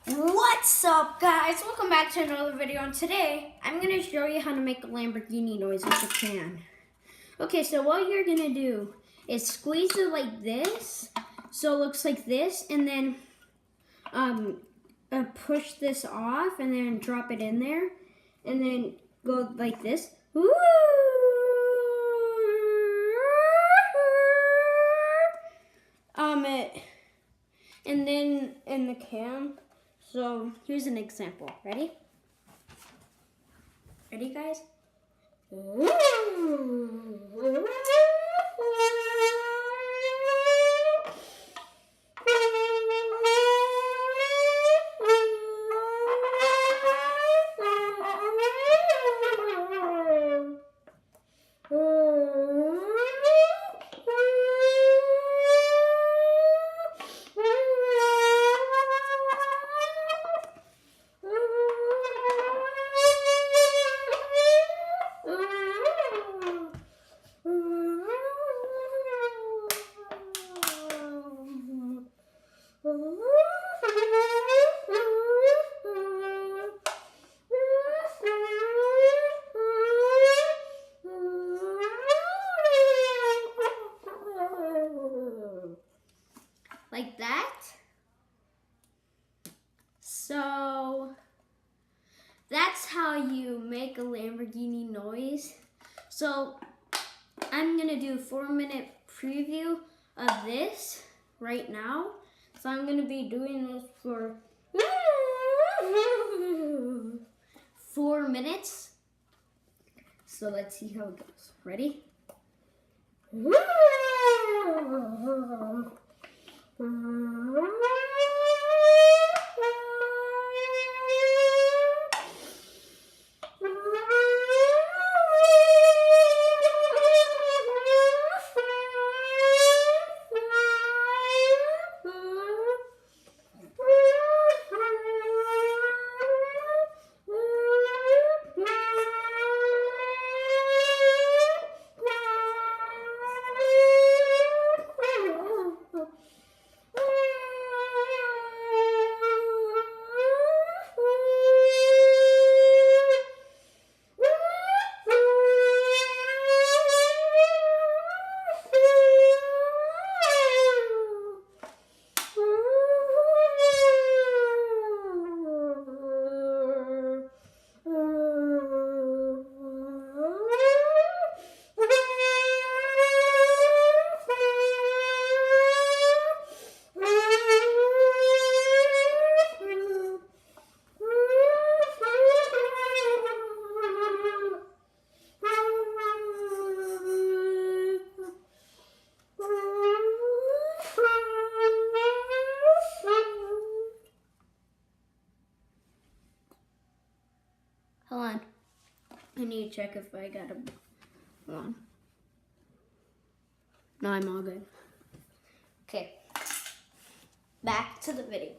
What's up, guys? Welcome back to another video, and today I'm going to show you how to make a Lamborghini noise with a can. Okay, so what you're going to do is squeeze it like this, so it looks like this, and then push this off, and then drop it in there, and then go like this. Woo! And then in the can. So here's an example. Ready? Ready, guys? Like that. So that's how you make a Lamborghini noise. So I'm gonna do a 4-minute preview of this right now. So I'm gonna be doing this for 4 minutes. So let's see how it goes. Ready? Hold on. I need to check if I got a one. No, I'm all good. Okay. Back to the video.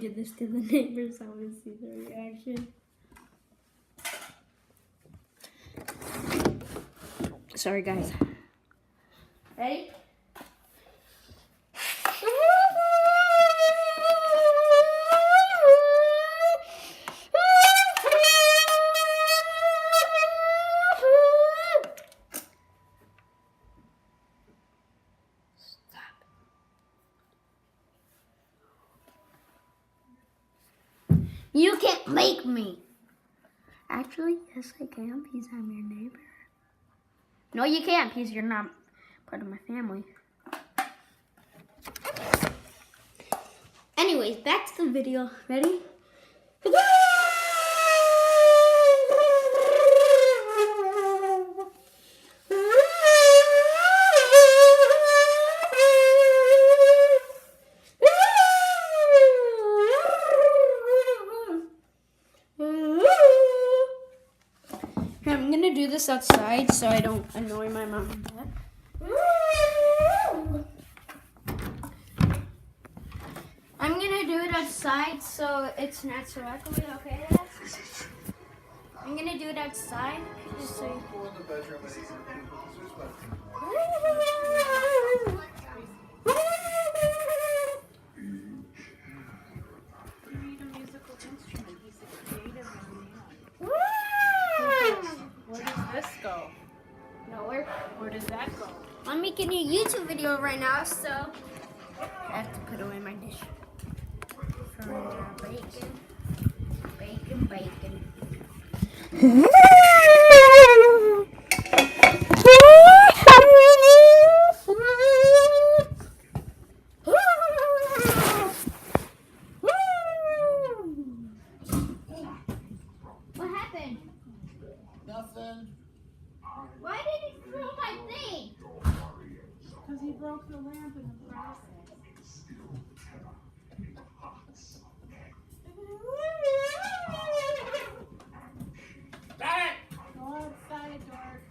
did this to the neighbors. I want to see their reaction. Sorry, guys. Ready? You can't make me. Actually, yes, I can because I'm your neighbor. No, you can't because you're not part of my family. Anyways, back to the video. Ready? I'm gonna do this outside so I don't annoy my mom and dad. I'm gonna do it outside so it's not so echoey, okay? I'm gonna do it outside. Just so you... Where does this go? Nowhere. Where does that go? I'm making a YouTube video right now, so I have to put away my dish. For bacon. What happened? Nothing. Why did he throw my thing? Because he broke the lamp in the process. Dad! Go outside, Dork.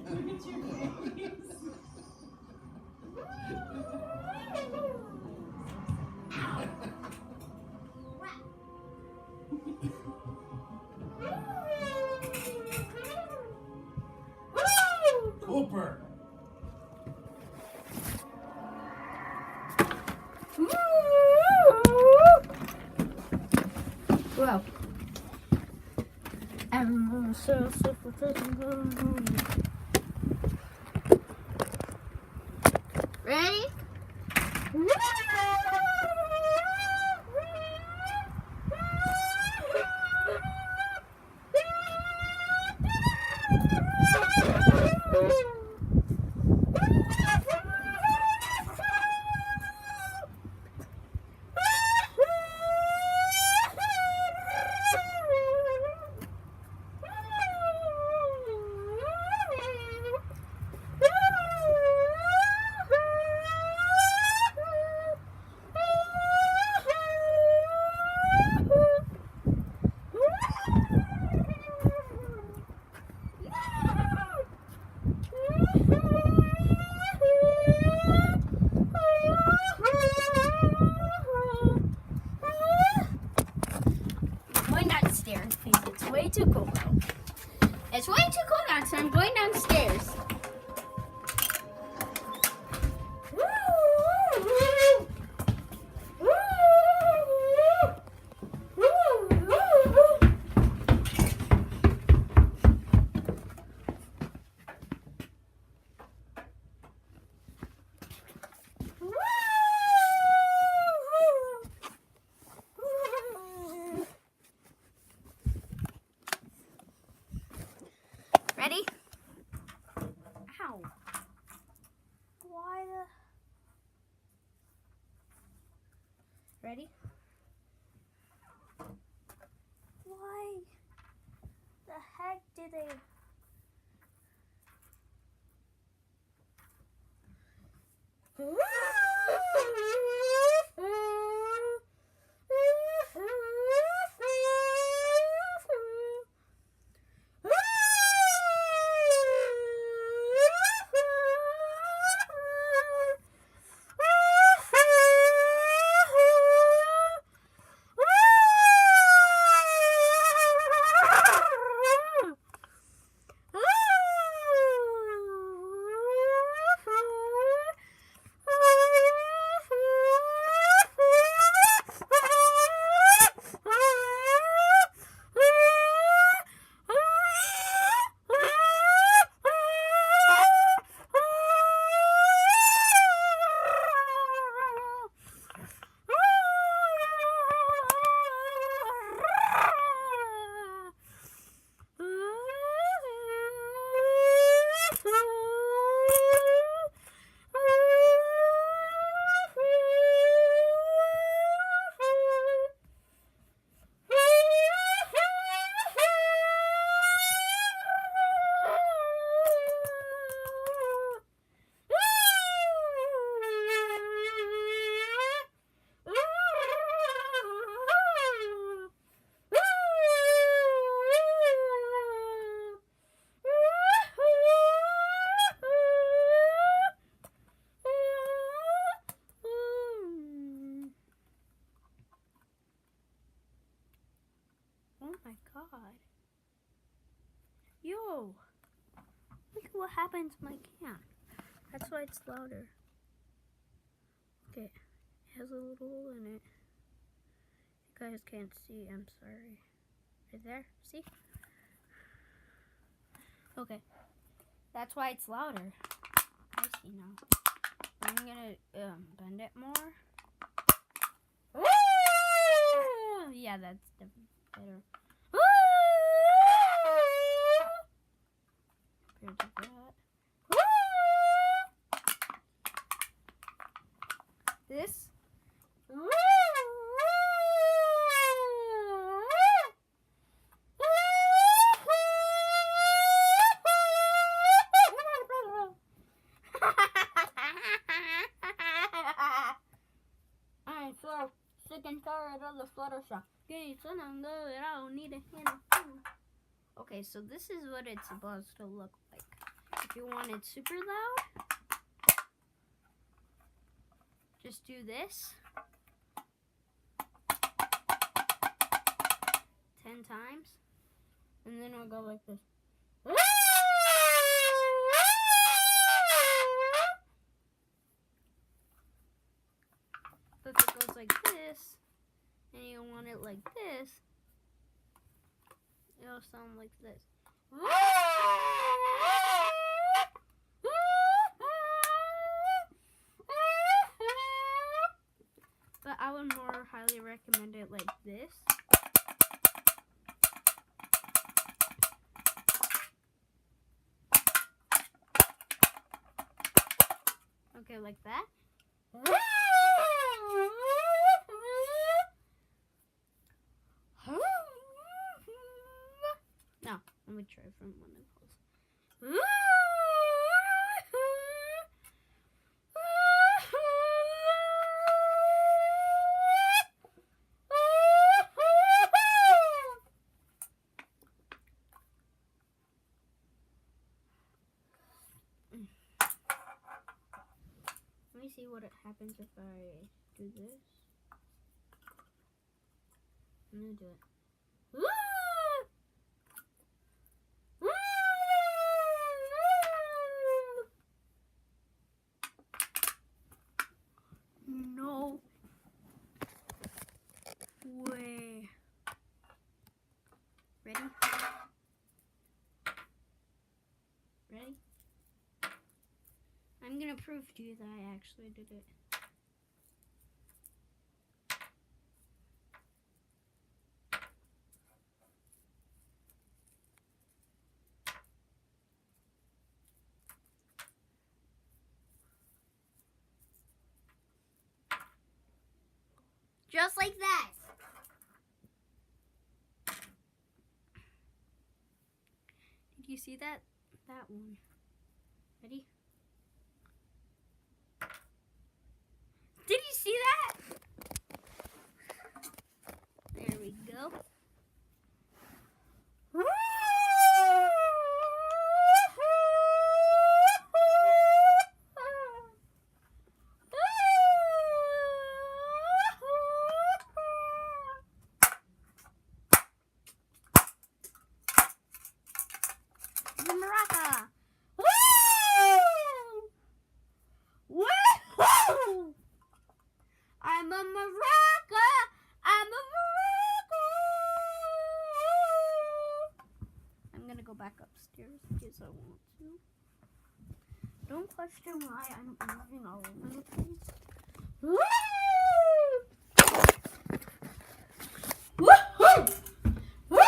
Look at your face. Cooper! Wow. Ready? Going downstairs because it's way too cold out. It's way too cold out, so I'm going downstairs. Ready? Ow. Why the... Ready? Why Whoa! Look at what happened to my can. That's why it's louder. Okay, it has a little hole in it. You guys can't see, I'm sorry. Right there, see? Okay, that's why it's louder. I see now. I'm gonna bend it more. Yeah, that's definitely better. Compared to that. This. I'm so sick and tired of the Fluttershy. Okay, so this is what it's supposed to look like. If you want it super loud, just do this 10 times, and then it'll go like this. But if it goes like this, and you want it like this, it'll sound like this. But I would more highly recommend it like this. Okay, like that. Now, let me try from one of those. Let me see what happens if I do this. I'm gonna do it. No way. Ready? Ready? I'm gonna prove to you that I actually did it. Just like that. Did you see that? That one. Ready? Did you see that? There we go. Maraca! Woo! I'm a maraca! I'm a maraca! I'm gonna go back upstairs because I want to. Don't question why I'm moving all over the place. Woo! Woohoo! Woo!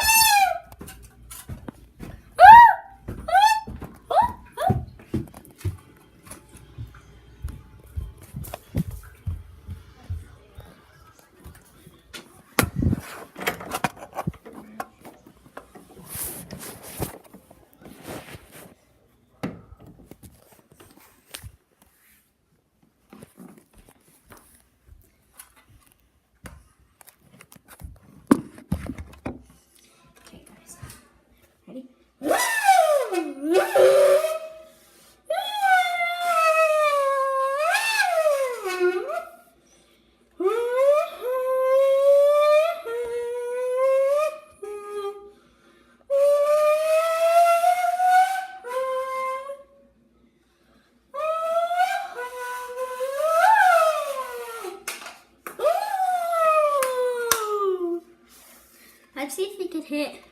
hit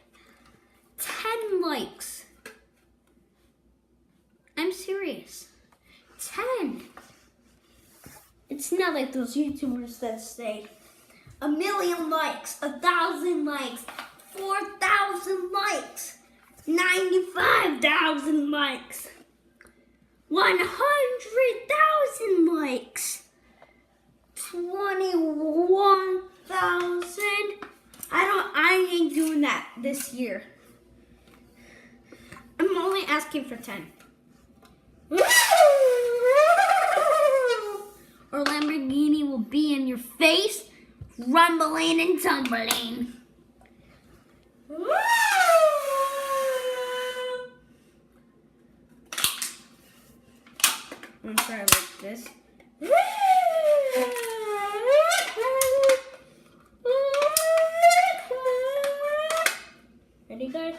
10 likes. I'm serious. 10. It's not like those YouTubers that say 1,000,000 likes, 1,000 likes, 4,000 likes, 95,000 likes, 100,000 likes, 21,000. I ain't doing that this year. I'm only asking for 10. Or Lamborghini will be in your face, rumbling and tumbling. I'm gonna try like this. Ready, guys?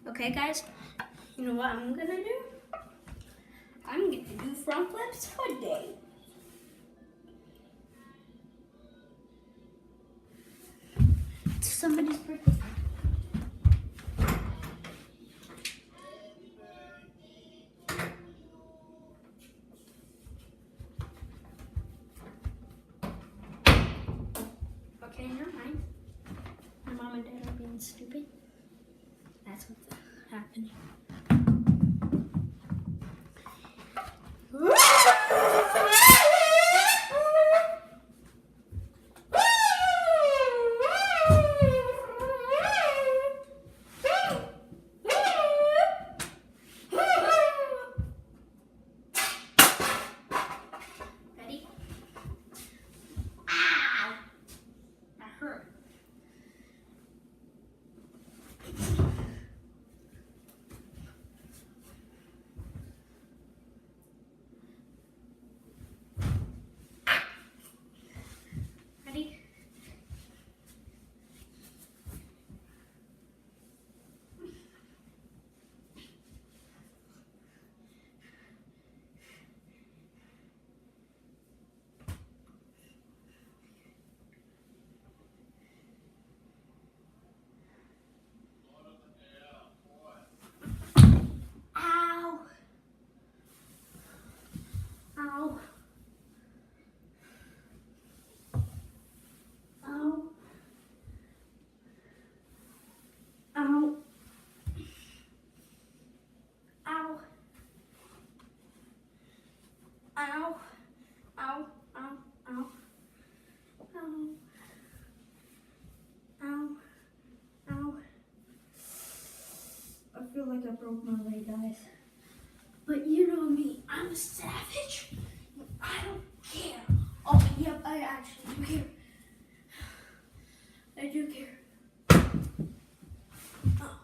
Okay, guys, you know what I'm gonna do? I'm gonna do front flips today. It's somebody's birthday. Okay, never mind. My mom and dad are being stupid. That's what's happening. Ready? Ow! That hurt. Ready? Ow! Ow! Ow! Ow! Ow! Ow! Ow! Ow! Ow! Ow! Ow! Ow! I feel like I broke my leg, guys. But you know me, I'm a savage. I don't care. Oh, yep, I actually do care. I do care. Oh.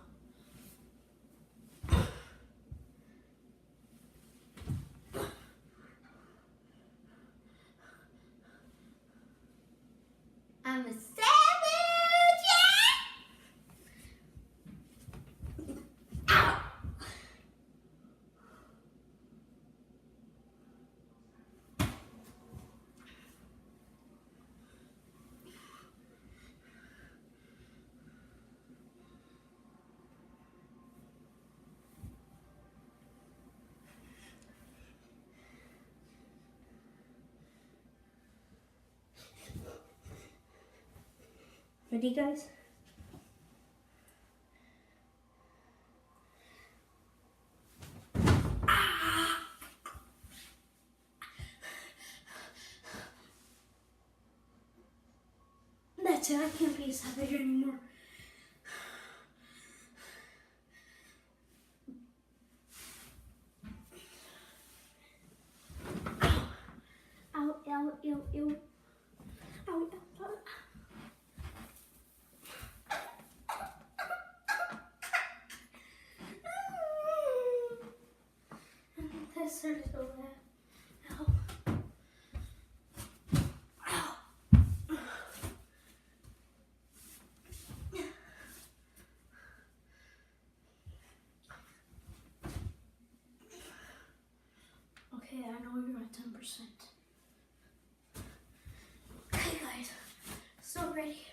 I'm a savage. Yeah! Ow! Ready, guys? That's said I can't be a savage anymore. Ow, ow, ew, ew. Ow, ow, ow. That started to laugh. Ow. Ow. Okay, I know you're at 10%. Okay, guys, so ready.